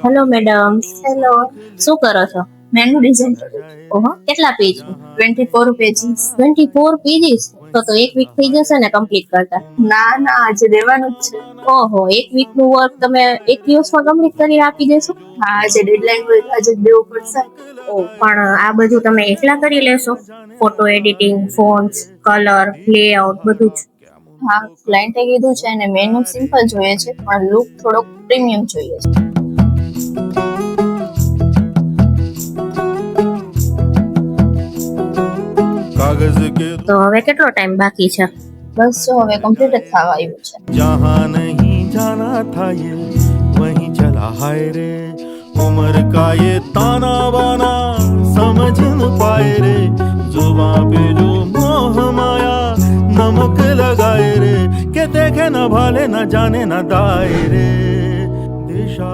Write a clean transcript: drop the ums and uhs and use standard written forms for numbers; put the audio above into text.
Hello madam, hello. શું કરો છો? મેનુ ડિઝાઇન ઓહો, કેટલા પેજ? 24 પેજીસ. 24 પેજીસ? તો એક વીક થઈ જશે ને કમ્પ્લીટ કરતા. ના ના, આજે દેવાનું જ છે. ઓહો, એક વીક નું વર્ક તમે એક દિવસમાં કમ્પ્લીટ કરીને આપી દેશો? હા, આજે ડેડલાઈન હોય તો આજે જ દેવું પડશે. પણ આ બધું તમે એકલા કરી લેશો? Photo editing, fonts, colour, layout બધું જ? હા, ક્લાયન્ટે કીધું છે અને મેનુ સિમ્પલ જોઈએ છે પણ લુક થોડોક પ્રીમિયમ જોઈએ છે. તો હવે કેટલો ટાઈમ બાકી છે? બસ જો હવે કમ્પ્લીટ જ થવા આવ્યું છે. जहाँ नहीं जाना था ये वहीं चला हाय रे उम्र का ये ताना बाना समझ न पाए रे जुबां पे जो मोह माया नमक लगाए रे के देखे न भाले न जाने न दाए रे दिशा